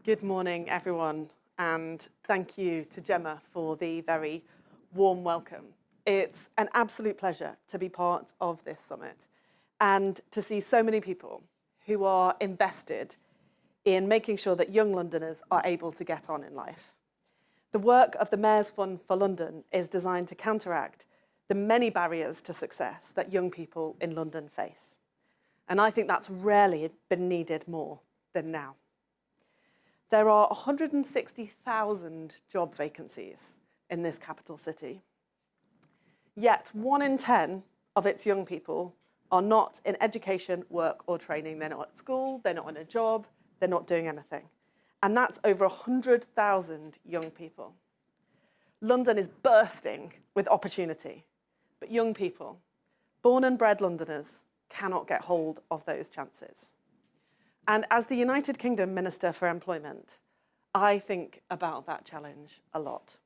Good morning, everyone, and thank you to Gemma for the very warm welcome. It's an absolute pleasure to be part of this summit and to see so many people who are invested in making sure that young Londoners are able to get on in life. The work of the Mayor's Fund for London is designed to counteract the many barriers to success that young people in London face. And I think that's rarely been needed more than now. There are 160,000 job vacancies in this capital city. Yet 1 in 10 of its young people are not in education, work or training. They're not at school, they're not in a job, they're not doing anything. And that's over 100,000 young people. London is bursting with opportunity, but young people, born and bred Londoners, cannot get hold of those chances. And as the United Kingdom Minister for Employment, I think about that challenge a lot.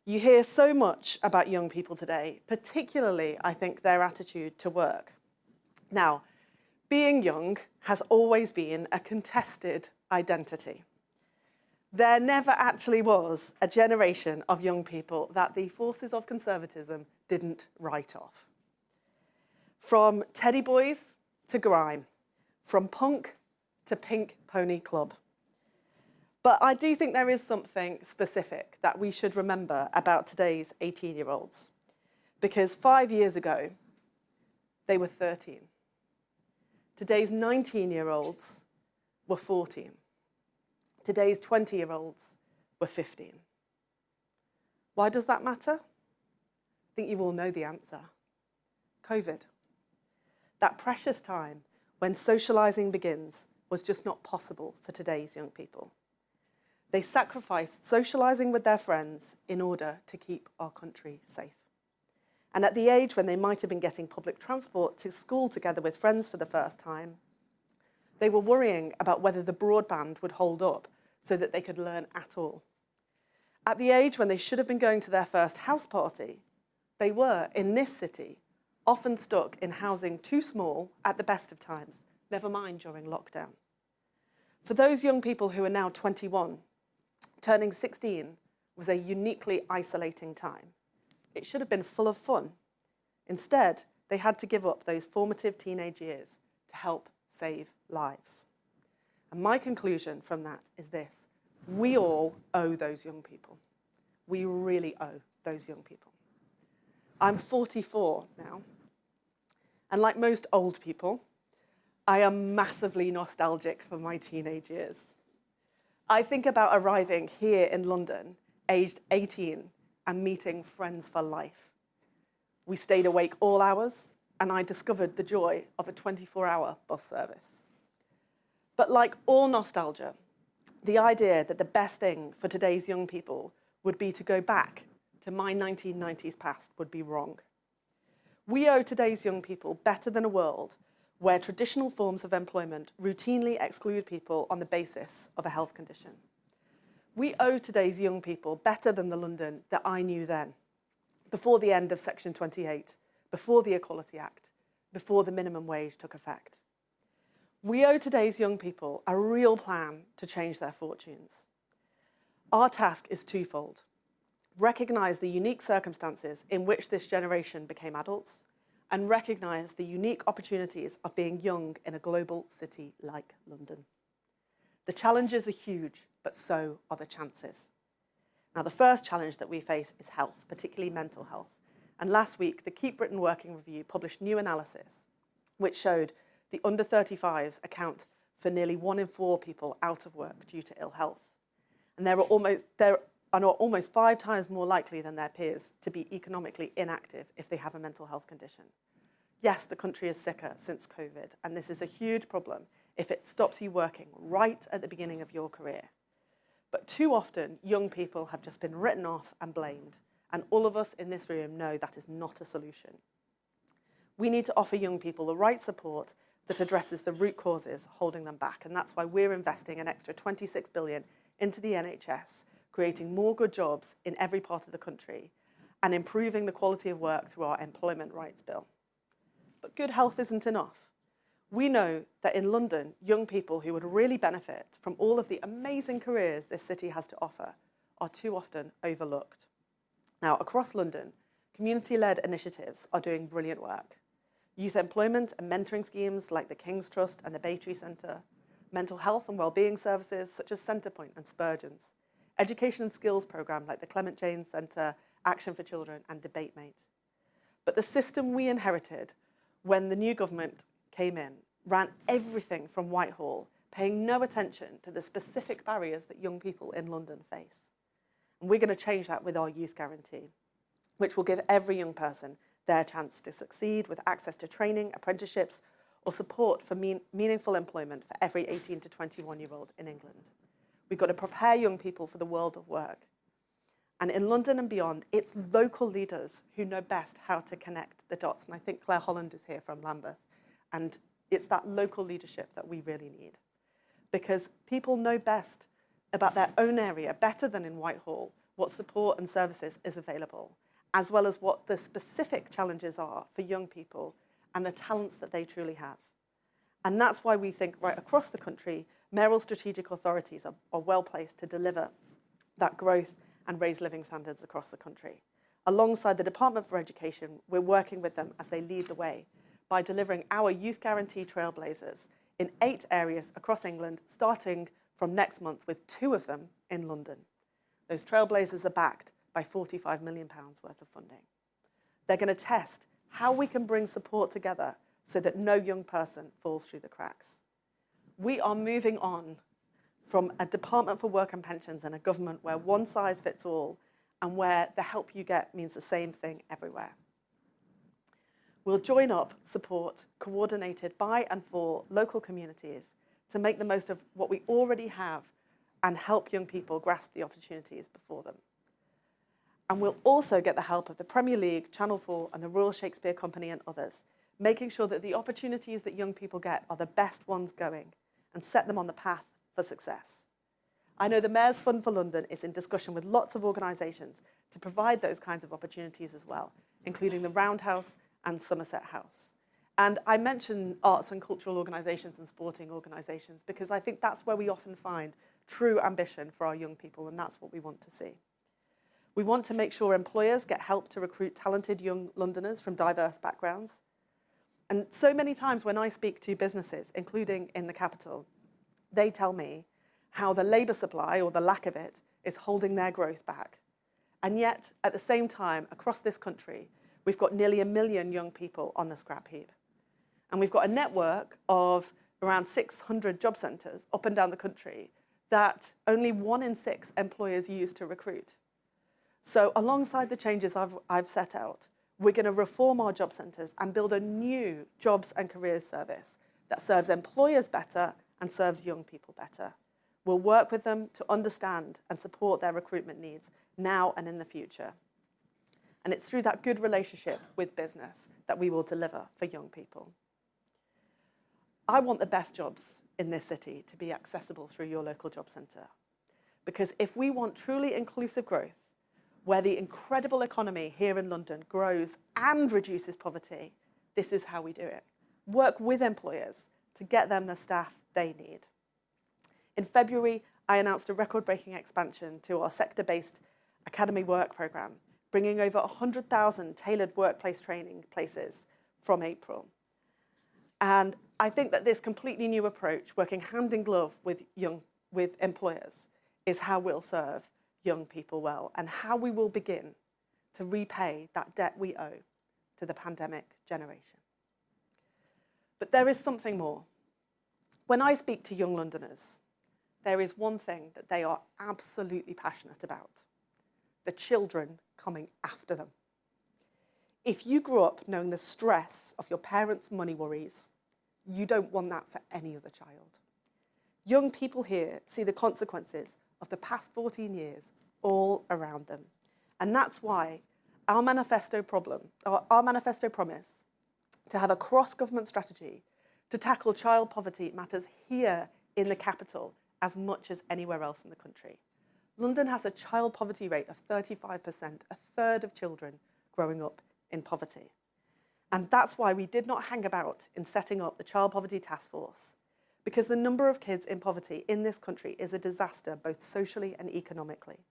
You hear so much about young people today, particularly, I think, their attitude to work. Now, being young has always been a contested identity. There never actually was a generation of young people that the forces of conservatism didn't write off. From teddy boys to grime, from punk to pink pony club. But I do think there is something specific that we should remember about today's 18-year-olds. Because 5 years ago, they were 13. Today's 19-year-olds were 14. Today's 20-year-olds were 15. Why does that matter? I think you all know the answer. COVID. That precious time when socialising begins was just not possible for today's young people. They sacrificed socialising with their friends in order to keep our country safe. And at the age when they might have been getting public transport to school together with friends for the first time, they were worrying about whether the broadband would hold up so that they could learn at all. At the age when they should have been going to their first house party, they were, in this city, often stuck in housing too small at the best of times, never mind during lockdown. For those young people who are now 21, turning 16 was a uniquely isolating time. It should have been full of fun. Instead, they had to give up those formative teenage years to help save lives. And my conclusion from that is this: we all owe those young people. We really owe those young people. I'm 44 now, and like most old people, I am massively nostalgic for my teenage years. I think about arriving here in London, aged 18, and meeting friends for life. We stayed awake all hours, and I discovered the joy of a 24-hour bus service. But like all nostalgia, the idea that the best thing for today's young people would be to go back to my 1990s past would be wrong. We owe today's young people better than a world where traditional forms of employment routinely exclude people on the basis of a health condition. We owe today's young people better than the London that I knew then, before the end of Section 28, before the Equality Act, before the minimum wage took effect. We owe today's young people a real plan to change their fortunes. Our task is twofold: recognise the unique circumstances in which this generation became adults, and recognise the unique opportunities of being young in a global city like London. The challenges are huge, but so are the chances. Now, the first challenge that we face is health, particularly mental health. And last week, the Keep Britain Working Review published new analysis, which showed the under 35s account for nearly 1 in 4 people out of work due to ill health. And they are almost 5 times more likely than their peers to be economically inactive if they have a mental health condition. Yes, the country is sicker since COVID, and this is a huge problem if it stops you working right at the beginning of your career. But too often, young people have just been written off and blamed, and all of us in this room know that is not a solution. We need to offer young people the right support that addresses the root causes holding them back, and that's why we're investing an extra £26 billion into the NHS, creating more good jobs in every part of the country, and improving the quality of work through our Employment Rights Bill. But good health isn't enough. We know that in London, young people who would really benefit from all of the amazing careers this city has to offer are too often overlooked. Now, across London, community-led initiatives are doing brilliant work. Youth employment and mentoring schemes like the King's Trust and the Baytree Centre, mental health and wellbeing services such as Centrepoint and Spurgeon's, education and skills programme like the Clement Janes Centre, Action for Children and DebateMate. But the system we inherited when the new government came in ran everything from Whitehall, paying no attention to the specific barriers that young people in London face. And we're going to change that with our youth guarantee, which will give every young person their chance to succeed with access to training, apprenticeships, or support for meaningful employment for every 18 to 21-year-old in England. We've got to prepare young people for the world of work. And in London and beyond, it's local leaders who know best how to connect the dots. And I think Holland is here from Lambeth. And it's that local leadership that we really need. Because people know best about their own area, better than in Whitehall, what support and services is available, as well as what the specific challenges are for young people and the talents that they truly have. And that's why we think right across the country, mayoral strategic authorities are well placed to deliver that growth and raise living standards across the country. Alongside the Department for Education, we're working with them as they lead the way by delivering our Youth Guarantee Trailblazers in 8 areas across England, starting from next month with 2 of them in London. Those Trailblazers are backed by £45 million worth of funding. They're going to test how we can bring support together so that no young person falls through the cracks. We are moving on from a Department for Work and Pensions and a government where one size fits all and where the help you get means the same thing everywhere. We'll join up, support, coordinated by and for local communities to make the most of what we already have and help young people grasp the opportunities before them. And we'll also get the help of the Premier League, Channel 4 and the Royal Shakespeare Company and others, making sure that the opportunities that young people get are the best ones going and set them on the path for success. I know the Mayor's Fund for London is in discussion with lots of organisations to provide those kinds of opportunities as well, including the Roundhouse and Somerset House. And I mention arts and cultural organisations and sporting organisations because I think that's where we often find true ambition for our young people, and that's what we want to see. We want to make sure employers get help to recruit talented young Londoners from diverse backgrounds. And so many times when I speak to businesses, including in the capital, they tell me how the labour supply, or the lack of it, is holding their growth back. And yet, at the same time, across this country, we've got nearly 1 million young people on the scrap heap. And we've got a network of around 600 job centres up and down the country that only 1 in 6 employers use to recruit. So alongside the changes I've set out, we're going to reform our job centres and build a new jobs and careers service that serves employers better and serves young people better. We'll work with them to understand and support their recruitment needs now and in the future. And it's through that good relationship with business that we will deliver for young people. I want the best jobs in this city to be accessible through your local job centre. Because if we want truly inclusive growth, where the incredible economy here in London grows and reduces poverty, this is how we do it. Work with employers to get them the staff they need. In February, I announced a record-breaking expansion to our sector-based Academy Work programme, bringing over 100,000 tailored workplace training places from April. And I think that this completely new approach, working hand in glove with employers, is how we'll serve young people well and how we will begin to repay that debt we owe to the pandemic generation. But there is something more. When I speak to young Londoners, there is one thing that they are absolutely passionate about: the children coming after them. If you grew up knowing the stress of your parents' money worries, you don't want that for any other child. Young people here see the consequences of the past 14 years all around them. And that's why our manifesto promise to have a cross-government strategy to tackle child poverty matters here in the capital as much as anywhere else in the country. London has a child poverty rate of 35%, a third of children growing up in poverty. And that's why we did not hang about in setting up the Child Poverty Task Force, because the number of kids in poverty in this country is a disaster, both socially and economically.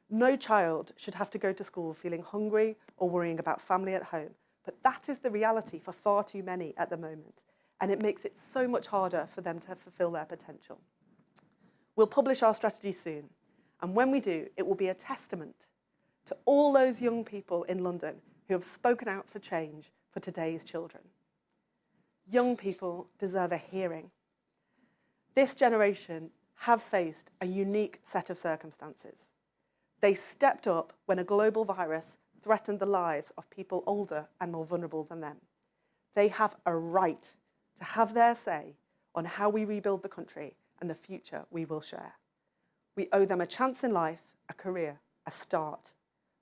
No child should have to go to school feeling hungry or worrying about family at home, but that is the reality for far too many at the moment, and it makes it so much harder for them to fulfil their potential. We'll publish our strategy soon, and when we do, it will be a testament to all those young people in London who have spoken out for change for today's children. Young people deserve a hearing. This generation have faced a unique set of circumstances. They stepped up when a global virus threatened the lives of people older and more vulnerable than them. They have a right to have their say on how we rebuild the country and the future we will share. We owe them a chance in life, a career, a start,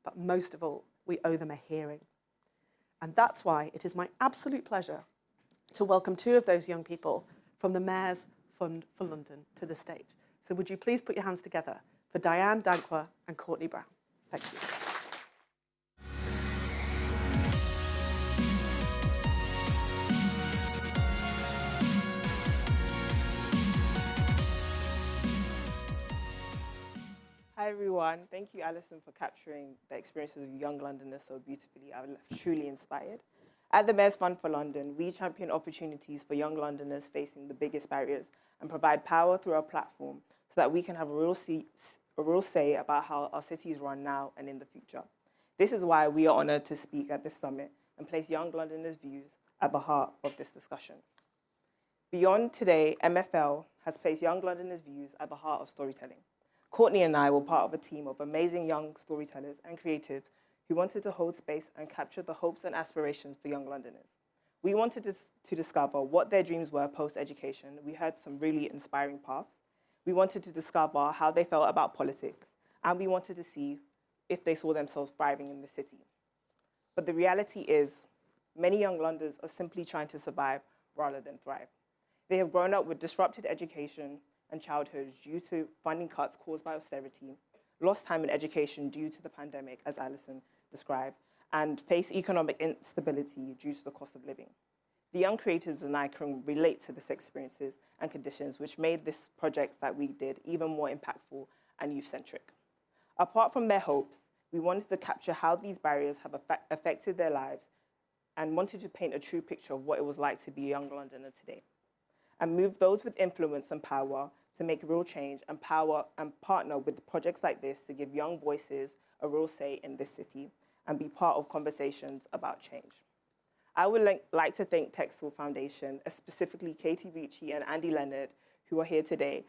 but most of all, we owe them a hearing. And that's why it is my absolute pleasure to welcome two of those young people from the Mayor's Fund for London to the stage. So would you please put your hands together for Dianne, Danquah and Courtney Brown. Thank you. Hi everyone, thank you Alison for capturing the experiences of young Londoners so beautifully. I was truly inspired. At the Mayor's Fund for London, we champion opportunities for young Londoners facing the biggest barriers and provide power through our platform so that we can have a real say about how our cities run now and in the future. This is why we are honoured to speak at this summit and place young Londoners' views at the heart of this discussion. Beyond today, MFL has placed young Londoners' views at the heart of storytelling. Courtney and I were part of a team of amazing young storytellers and creatives who wanted to hold space and capture the hopes and aspirations for young Londoners. We wanted to discover what their dreams were post-education. We heard some really inspiring paths. We wanted to discover how they felt about politics, and we wanted to see if they saw themselves thriving in the city. But the reality is, many young Londoners are simply trying to survive rather than thrive. They have grown up with disrupted education and childhoods due to funding cuts caused by austerity, lost time in education due to the pandemic, as Alison described, and face economic instability due to the cost of living. The young creatives and I can relate to these experiences and conditions, which made this project that we did even more impactful and youth-centric. Apart from their hopes, we wanted to capture how these barriers have affected their lives and wanted to paint a true picture of what it was like to be a young Londoner today, and move those with influence and power to make real change and partner with projects like this to give young voices a real say in this city and be part of conversations about change. I would like to thank Cllr Foundation, specifically Katie Ricci and Andy Leonard, who are here today.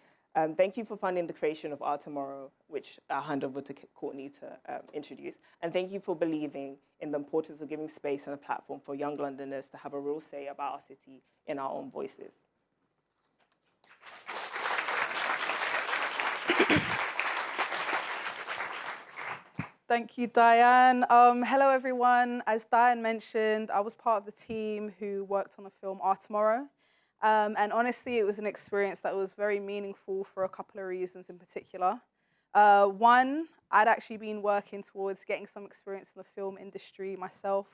Thank you for funding the creation of Our Tomorrow, which I'll hand over to Courtney to introduce. And thank you for believing in the importance of giving space and a platform for young Londoners to have a real say about our city in our own voices. Thank you, Dianne. Hello, everyone. As Dianne mentioned, I was part of the team who worked on the film Our Tomorrow. And honestly, it was an experience that was very meaningful for a couple of reasons in particular. One, I'd actually been working towards getting some experience in the film industry myself.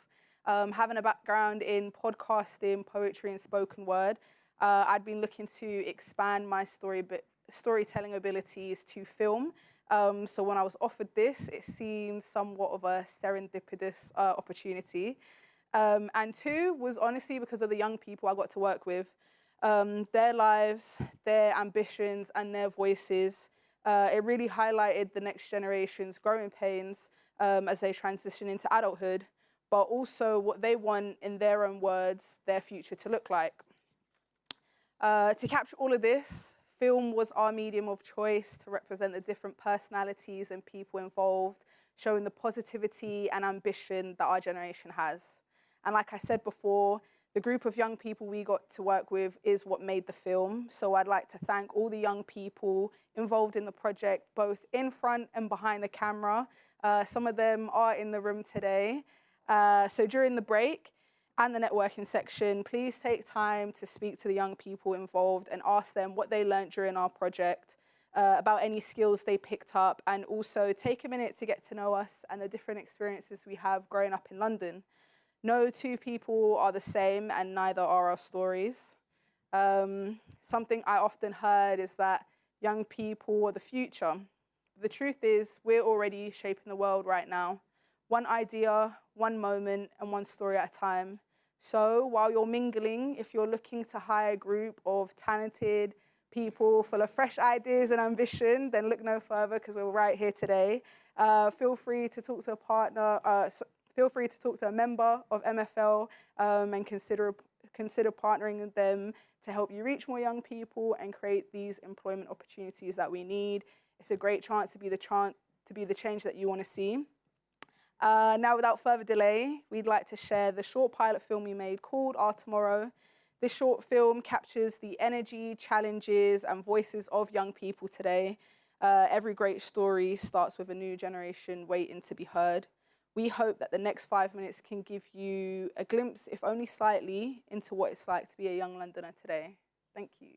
Having a background in podcasting, poetry, and spoken word, I'd been looking to expand my storytelling abilities to film. So when I was offered this, it seemed somewhat of a serendipitous opportunity. And two was honestly because of the young people I got to work with. Their lives, their ambitions, and their voices. It really highlighted the next generation's growing pains as they transition into adulthood, but also what they want, in their own words, their future to look like. To capture all of this, film was our medium of choice to represent the different personalities and people involved, showing the positivity and ambition that our generation has. And like I said before, the group of young people we got to work with is what made the film. So I'd like to thank all the young people involved in the project, both in front and behind the camera. Some of them are in the room today. So during the break and the networking section, please take time to speak to the young people involved and ask them what they learned during our project, about any skills they picked up, and also take a minute to get to know us and the different experiences we have growing up in London. No two people are the same, and neither are our stories. Something I often heard is that young people are the future. The truth is, we're already shaping the world right now. One idea, one moment, and one story at a time. So while you're mingling, if you're looking to hire a group of talented people full of fresh ideas and ambition, then look no further, because we're right here today. Feel free to talk to a partner, feel free to talk to a member of MFL and consider partnering with them to help you reach more young people and create these employment opportunities that we need. It's a great chance to be the change that you want to see. Now, without further delay, we'd like to share the short pilot film we made called Our Tomorrow. This short film captures the energy, challenges, and voices of young people today. Every great story starts with a new generation waiting to be heard. We hope that the next 5 minutes can give you a glimpse, if only slightly, into what it's like to be a young Londoner today. Thank you.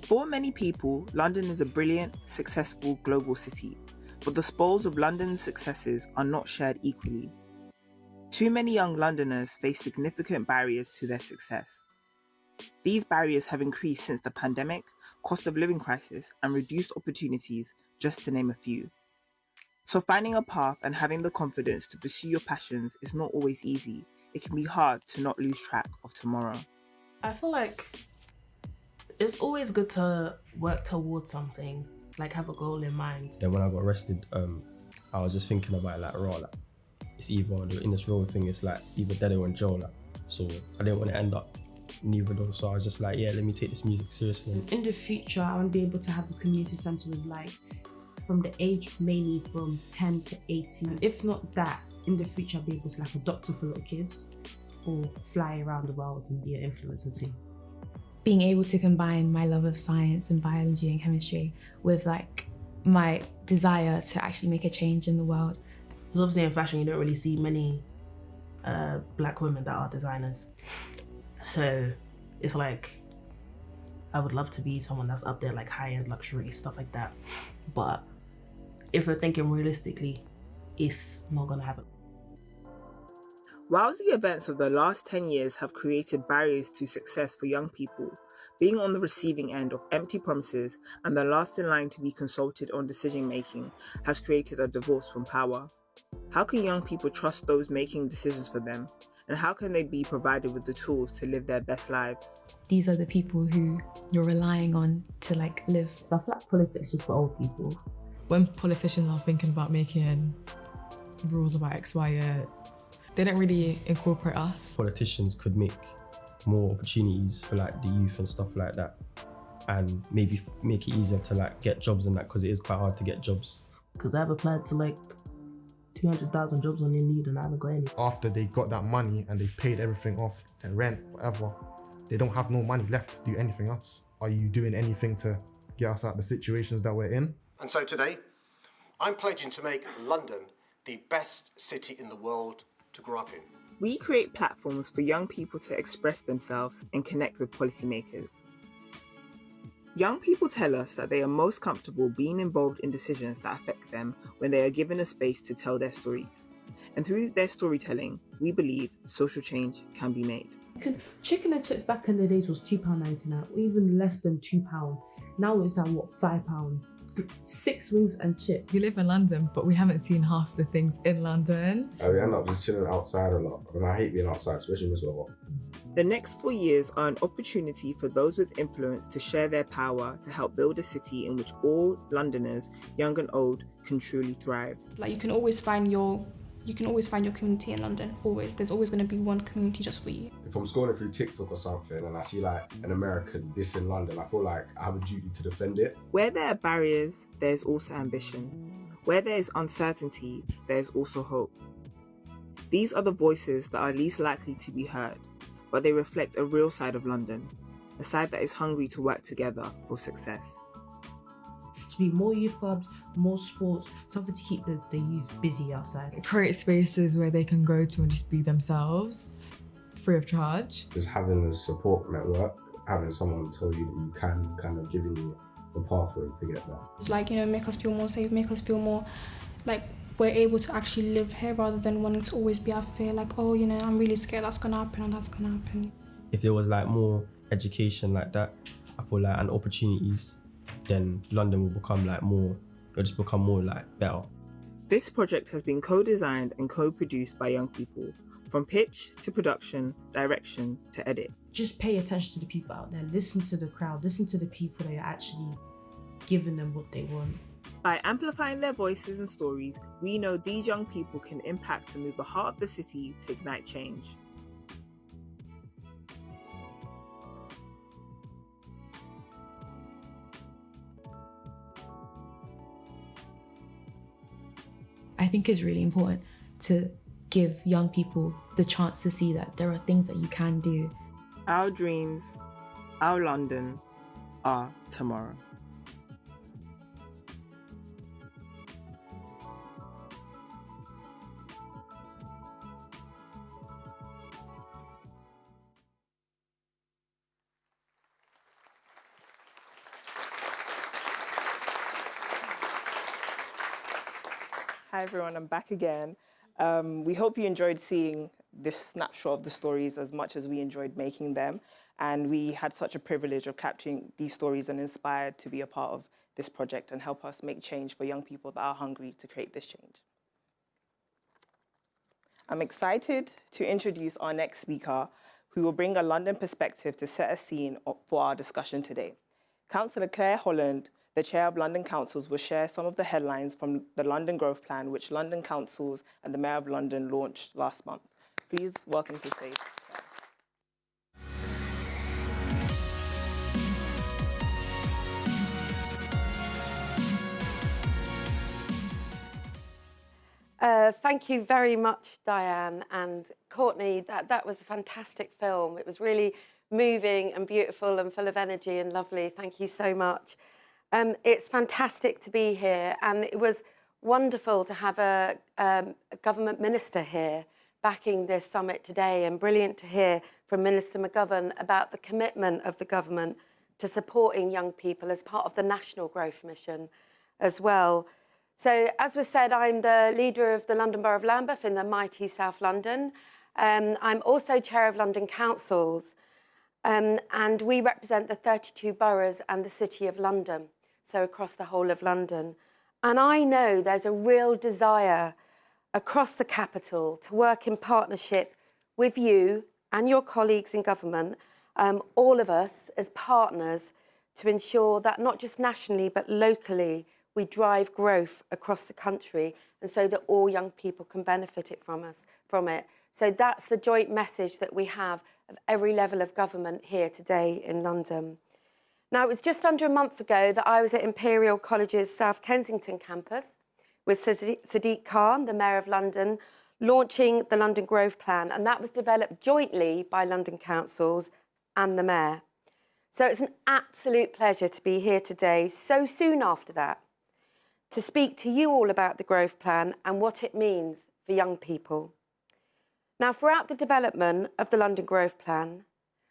For many people, London is a brilliant, successful global city, but the spoils of London's successes are not shared equally. Too many young Londoners face significant barriers to their success. These barriers have increased since the pandemic, cost of living crisis, and reduced opportunities, just to name a few. So finding a path and having the confidence to pursue your passions is not always easy. It can be hard to not lose track of tomorrow. I feel like it's always good to work towards something, like have a goal in mind. Then when I got arrested, I was just thinking about it's either in this role thing, it's like either dead or in jail. So I didn't want to end up neither of those. So I was just like, yeah, let me take this music seriously. In the future, I want to be able to have a community centre with from the age mainly from 10 to 18. If not that, in the future, I'll be able to a doctor for little kids or fly around the world and be an influencer team. Being able to combine my love of science and biology and chemistry with my desire to actually make a change in the world. Because obviously in fashion, you don't really see many black women that are designers. So it's like, I would love to be someone that's up there, high-end luxury, stuff like that. But if we're thinking realistically, it's not gonna happen. Whilst the events of the last 10 years have created barriers to success for young people, being on the receiving end of empty promises and the last in line to be consulted on decision-making has created a divorce from power. How can young people trust those making decisions for them? And how can they be provided with the tools to live their best lives? These are the people who you're relying on to live. I feel like politics is just for old people. When politicians are thinking about making rules about X, Y, they don't really incorporate us. Politicians could make more opportunities for the youth and stuff like that, and maybe make it easier to get jobs and that, because it is quite hard to get jobs. Because I've applied to 200,000 jobs on Indeed and I haven't got any. After they got that money and they've paid everything off, their rent, whatever, they don't have no money left to do anything else. Are you doing anything to get us out of the situations that we're in? And so today, I'm pledging to make London the best city in the world to grow up in. We create platforms for young people to express themselves and connect with policymakers. Young people tell us that they are most comfortable being involved in decisions that affect them when they are given a space to tell their stories. And through their storytelling, we believe social change can be made. Chicken and chips back in the days was £2.99, or even less than £2. Now it's £5. 6 wings and chips. We live in London, but we haven't seen half the things in London. We end up just chilling outside a lot, and I hate being outside, especially in this weather. The next 4 years are an opportunity for those with influence to share their power to help build a city in which all Londoners, young and old, can truly thrive. You can always find your you can always find your community in London, always. There's always going to be one community just for you. If I'm scrolling through TikTok or something and I see like an American this in London, I feel like I have a duty to defend it. Where there are barriers, there is also ambition. Where there is uncertainty, there is also hope. These are the voices that are least likely to be heard, but they reflect a real side of London, a side that is hungry to work together for success. To be more youth clubs, more sports, something to keep the youth busy outside. Create spaces where they can go to and just be themselves, free of charge. Just having a support network, having someone tell you that you can, kind of giving you a pathway to get there. It's like, you know, make us feel more safe, make us feel more like we're able to actually live here rather than wanting to always be out fear, like, oh, you know, I'm really scared that's gonna happen and that's gonna happen. If there was like more education like that, I feel like, and opportunities, then London will become like more, it'll just become more like better. This project has been co-designed and co-produced by young people, from pitch to production, direction to edit. Just pay attention to the people out there, listen to the crowd, listen to the people that are actually giving them what they want. By amplifying their voices and stories, we know these young people can impact and move the heart of the city to ignite change. I think it's really important to give young people the chance to see that there are things that you can do. Our dreams, our London, our tomorrow. Hi everyone, I'm back again. We hope you enjoyed seeing this snapshot of the stories as much as we enjoyed making them. And we had such a privilege of capturing these stories and inspired to be a part of this project and help us make change for young people that are hungry to create this change. I'm excited to introduce our next speaker, who will bring a London perspective to set a scene for our discussion today. Councillor Cllr Holland, the Chair of London Councils, will share some of the headlines from the London Growth Plan, which London Councils and the Mayor of London launched last month. Please welcome to the stage. Thank you very much, Dianne and Courtney. That was a fantastic film. It was really moving and beautiful and full of energy and lovely. Thank you so much. It's fantastic to be here, and it was wonderful to have a government minister here backing this summit today, and brilliant to hear from Minister McGovern about the commitment of the government to supporting young people as part of the National Growth Mission as well. So, as was said, I'm the leader of the London Borough of Lambeth in the mighty South London. I'm also Chair of London Councils, and we represent the 32 boroughs and the City of London, so across the whole of London. And I know there's a real desire across the capital to work in partnership with you and your colleagues in government, all of us as partners, to ensure that not just nationally but locally we drive growth across the country, and so that all young people can benefit from it. So that's the joint message that we have of every level of government here today in London. Now, it was just under a month ago that I was at Imperial College's South Kensington campus with Sadiq Khan, the Mayor of London, launching the London Growth Plan, and that was developed jointly by London Councils and the Mayor. So it's an absolute pleasure to be here today, so soon after that, to speak to you all about the Growth Plan and what it means for young people. Now, throughout the development of the London Growth Plan,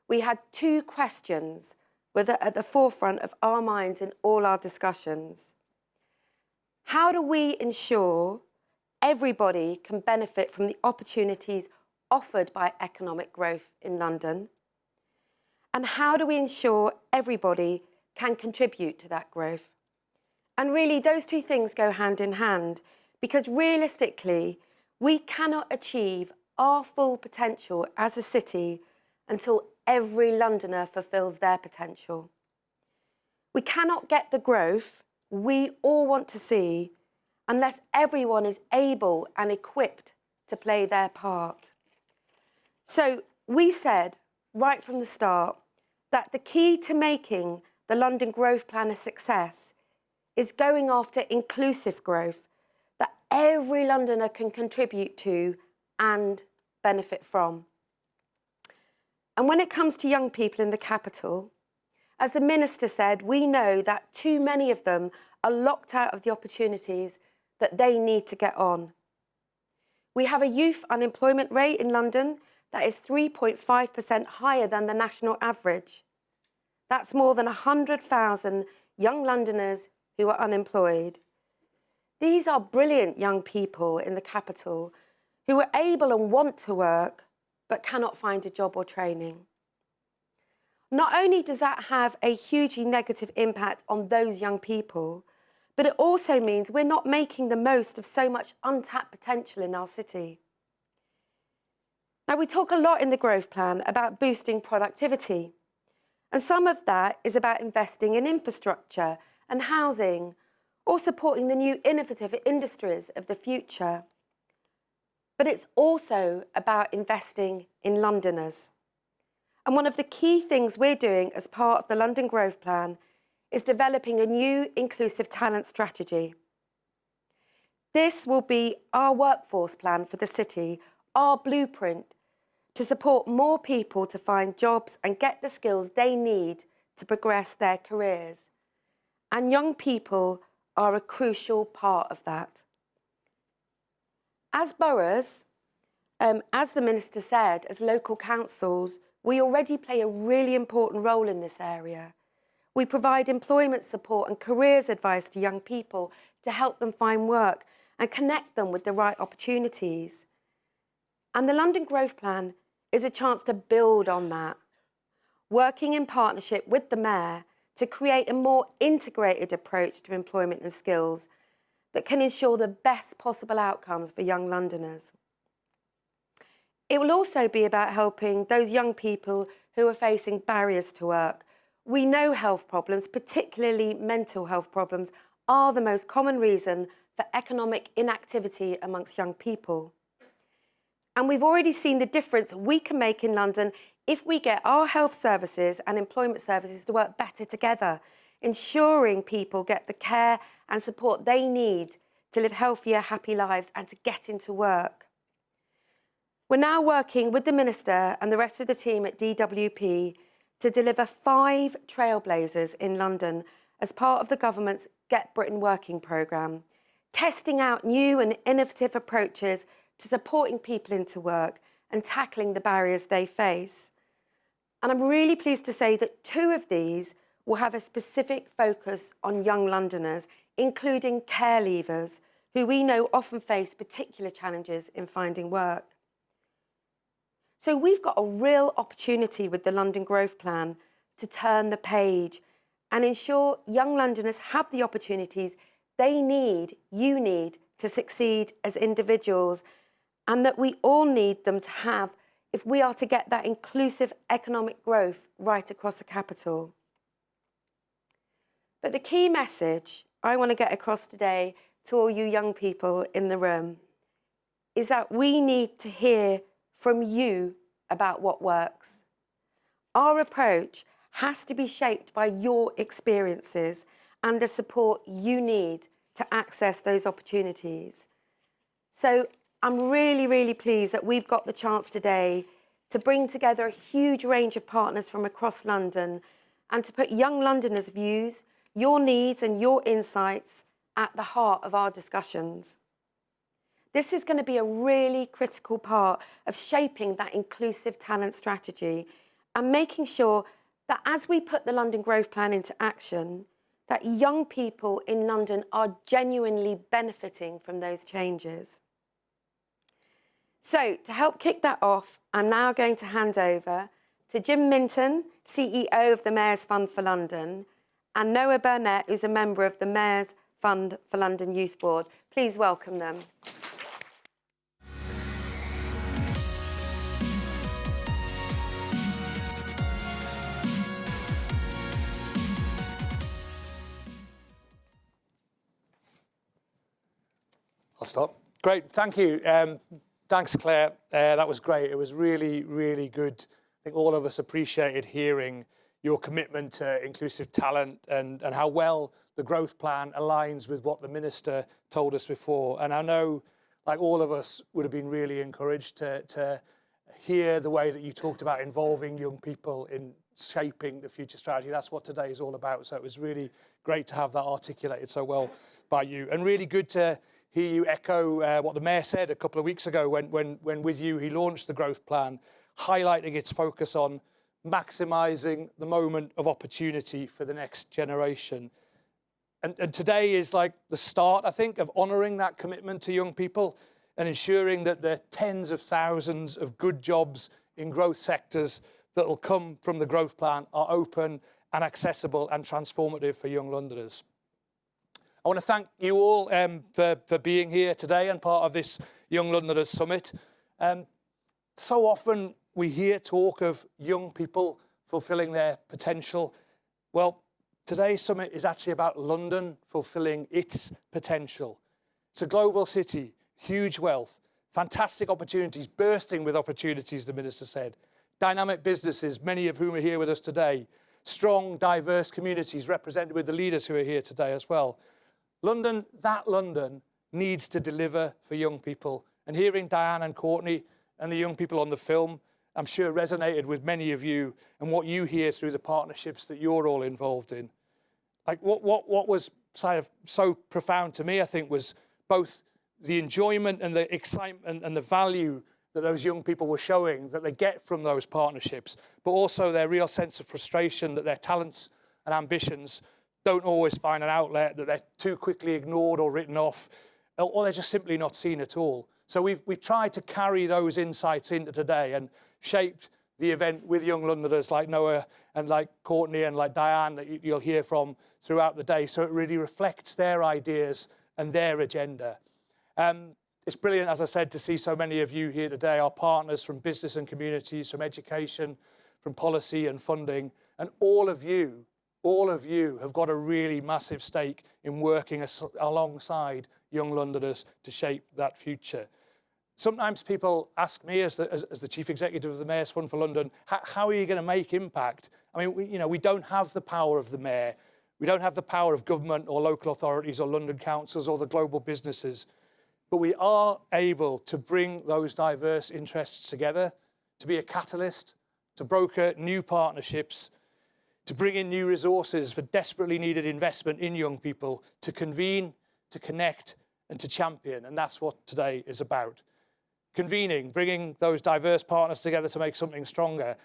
we had two questions at the forefront of our minds in all our discussions. How do we ensure everybody can benefit from the opportunities offered by economic growth in London? And how do we ensure everybody can contribute to that growth? And really, those two things go hand in hand, because realistically, we cannot achieve our full potential as a city until every Londoner fulfills their potential. We cannot get the growth we all want to see unless everyone is able and equipped to play their part. So we said right from the start that the key to making the London Growth Plan a success is going after inclusive growth that every Londoner can contribute to and benefit from. And when it comes to young people in the capital, as the Minister said, we know that too many of them are locked out of the opportunities that they need to get on. We have a youth unemployment rate in London that is 3.5% higher than the national average. That's more than 100,000 young Londoners who are unemployed. These are brilliant young people in the capital who are able and want to work, but cannot find a job or training. Not only does that have a hugely negative impact on those young people, but it also means we're not making the most of so much untapped potential in our city. Now, we talk a lot in the Growth Plan about boosting productivity, and some of that is about investing in infrastructure and housing, or supporting the new innovative industries of the future. But it's also about investing in Londoners. And one of the key things we're doing as part of the London Growth Plan is developing a new inclusive talent strategy. This will be our workforce plan for the city, our blueprint to support more people to find jobs and get the skills they need to progress their careers. And young people are a crucial part of that. As boroughs, as the Minister said, as local councils, we already play a really important role in this area. We provide employment support and careers advice to young people to help them find work and connect them with the right opportunities. And the London Growth Plan is a chance to build on that, working in partnership with the Mayor to create a more integrated approach to employment and skills that can ensure the best possible outcomes for young Londoners. It will also be about helping those young people who are facing barriers to work. We know health problems, particularly mental health problems, are the most common reason for economic inactivity amongst young people. And we've already seen the difference we can make in London if we get our health services and employment services to work better together, ensuring people get the care and support they need to live healthier, happy lives and to get into work. We're now working with the Minister and the rest of the team at DWP to deliver 5 trailblazers in London as part of the government's Get Britain Working programme, testing out new and innovative approaches to supporting people into work and tackling the barriers they face. And I'm really pleased to say that 2 of these will have a specific focus on young Londoners, including care leavers, who we know often face particular challenges in finding work. So we've got a real opportunity with the London Growth Plan to turn the page and ensure young Londoners have the opportunities they need, you need, to succeed as individuals, and that we all need them to have if we are to get that inclusive economic growth right across the capital. But the key message I want to get across today to all you young people in the room is that we need to hear from you about what works. Our approach has to be shaped by your experiences and the support you need to access those opportunities. So I'm really, really pleased that we've got the chance today to bring together a huge range of partners from across London and to put young Londoners' views, your needs and your insights at the heart of our discussions. This is going to be a really critical part of shaping that inclusive talent strategy and making sure that as we put the London Growth Plan into action, that young people in London are genuinely benefiting from those changes. So, to help kick that off, I'm now going to hand over to Jim Minton, CEO of the Mayor's Fund for London, and Noah Burnett, who's a member of the Mayor's Fund for London Youth Board. Please welcome them. I'll stop. Great, thank you. Thanks, Claire. That was great. It was really, really good. I think all of us appreciated hearing your commitment to inclusive talent and how well the growth plan aligns with what the Minister told us before. And I know, like all of us, would have been really encouraged to hear the way that you talked about involving young people in shaping the future strategy. That's what today is all about. So it was really great to have that articulated so well by you, and really good to hear you echo what the Mayor said a couple of weeks ago when with you he launched the growth plan, highlighting its focus on maximising the moment of opportunity for the next generation. And today is like the start, I think, of honouring that commitment to young people and ensuring that the tens of thousands of good jobs in growth sectors that will come from the growth plan are open and accessible and transformative for young Londoners. I want to thank you all for being here today and part of this Young Londoners Summit. So often we hear talk of young people fulfilling their potential. Well, today's summit is actually about London fulfilling its potential. It's a global city, huge wealth, fantastic opportunities, bursting with opportunities, the Minister said. Dynamic businesses, many of whom are here with us today. Strong, diverse communities represented with the leaders who are here today as well. London, that London, needs to deliver for young people. And hearing Dianne and Courtney and the young people on the film, I'm sure resonated with many of you and what you hear through the partnerships that you're all involved in. Like what was kind of so profound to me, I think, was both the enjoyment and the excitement and the value that those young people were showing that they get from those partnerships, but also their real sense of frustration that their talents and ambitions don't always find an outlet, that they're too quickly ignored or written off, or they're just simply not seen at all. So we've tried to carry those insights into today and shaped the event with young Londoners like Noah and like Courtney and like Dianne that you'll hear from throughout the day. So it really reflects their ideas and their agenda. It's brilliant, as I said, to see so many of you here today, our partners from business and communities, from education, from policy and funding, and all of you have got a really massive stake in working alongside young Londoners to shape that future. Sometimes people ask me, as the Chief Executive of the Mayor's Fund for London, how are you going to make impact? I mean, we don't have the power of the Mayor. We don't have the power of government or local authorities or London councils or the global businesses. But we are able to bring those diverse interests together, to be a catalyst, to broker new partnerships, to bring in new resources for desperately needed investment in young people, to convene, to connect, and to champion. And that's what today is about. Convening, bringing those diverse partners together to make something stronger.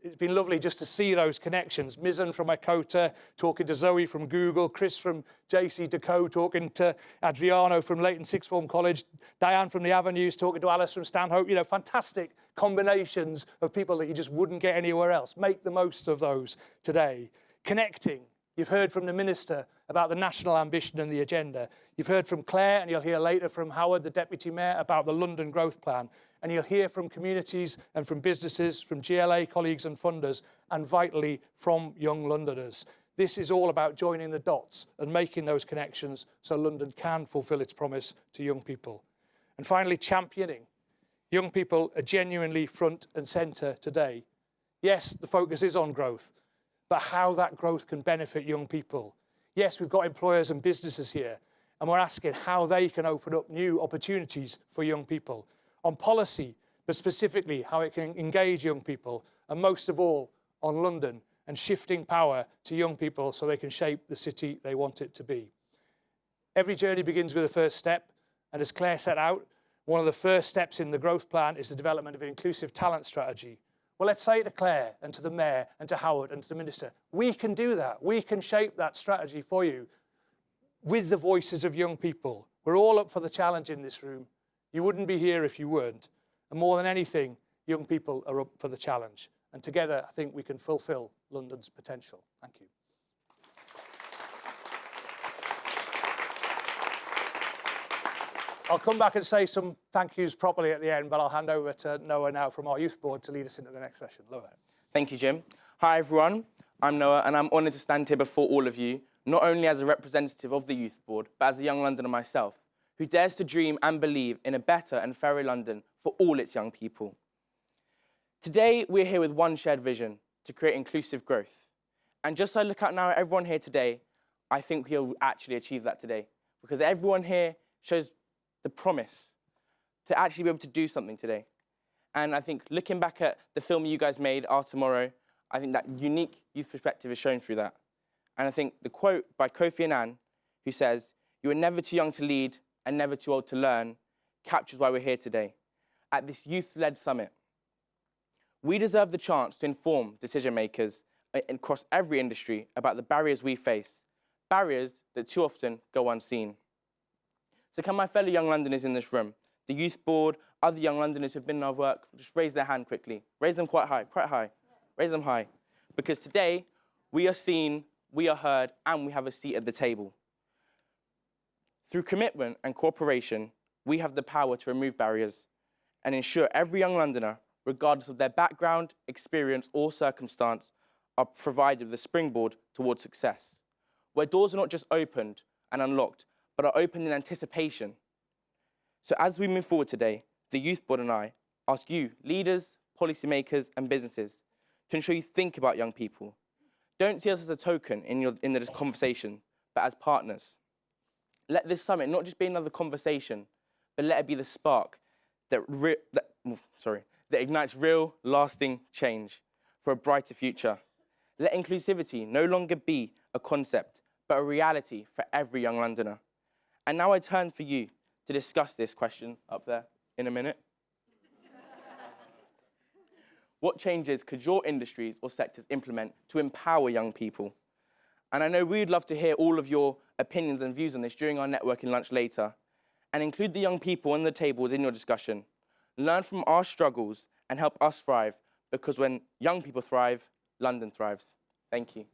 It's been lovely just to see those connections. Mizan from Icota talking to Zoe from Google, Chris from JC Deco talking to Adriano from Leighton Sixth Form College, Dianne from the Avenues talking to Alice from Stanhope. You know, fantastic combinations of people that you just wouldn't get anywhere else. Make the most of those today. Connecting. You've heard from the Minister about the national ambition and the agenda. You've heard from Claire, and you'll hear later from Howard, the Deputy Mayor, about the London Growth Plan. And you'll hear from communities and from businesses, from GLA colleagues and funders, and vitally from young Londoners. This is all about joining the dots and making those connections so London can fulfil its promise to young people. And finally, championing. Young people are genuinely front and centre today. Yes, the focus is on growth, but how that growth can benefit young people. Yes, we've got employers and businesses here, and we're asking how they can open up new opportunities for young people. On policy, but specifically how it can engage young people, and most of all, on London and shifting power to young people so they can shape the city they want it to be. Every journey begins with a first step, and as Claire set out, one of the first steps in the growth plan is the development of an inclusive talent strategy. Well, let's say to Claire and to the Mayor and to Howard and to the Minister, we can do that. We can shape that strategy for you with the voices of young people. We're all up for the challenge in this room. You wouldn't be here if you weren't. And more than anything, young people are up for the challenge. And together, I think we can fulfil London's potential. Thank you. I'll come back and say some thank yous properly at the end, but I'll hand over to Noah now from our Youth Board to lead us into the next session. Noah. Thank you, Jim. Hi, everyone. I'm Noah, and I'm honoured to stand here before all of you, not only as a representative of the Youth Board, but as a young Londoner myself, who dares to dream and believe in a better and fairer London for all its young people. Today, we're here with one shared vision to create inclusive growth. And just so I look out now at everyone here today, I think we'll actually achieve that today, because everyone here shows the promise to actually be able to do something today. And I think looking back at the film you guys made, Our Tomorrow, I think that unique youth perspective is shown through that. And I think the quote by Kofi Annan, who says, "You are never too young to lead and never too old to learn," captures why we're here today at this youth-led summit. We deserve the chance to inform decision makers across every industry about the barriers we face, barriers that too often go unseen. So can my fellow young Londoners in this room, the Youth Board, other young Londoners who've been in our work, just raise their hand quickly. Raise them quite high. Raise them high. Because today, we are seen, we are heard, and we have a seat at the table. Through commitment and cooperation, we have the power to remove barriers and ensure every young Londoner, regardless of their background, experience, or circumstance, are provided with a springboard towards success, where doors are not just opened and unlocked, but are opened in anticipation. So as we move forward today, the Youth Board and I ask you, leaders, policymakers, and businesses, to ensure you think about young people. Don't see us as a token in this conversation, but as partners. Let this summit not just be another conversation, but let it be the spark that ignites real, lasting change for a brighter future. Let inclusivity no longer be a concept, but a reality for every young Londoner. And now I turn for you to discuss this question up there in a minute. What changes could your industries or sectors implement to empower young people? And I know we'd love to hear all of your opinions and views on this during our networking lunch later, and include the young people on the tables in your discussion. Learn from our struggles and help us thrive, because when young people thrive, London thrives. Thank you.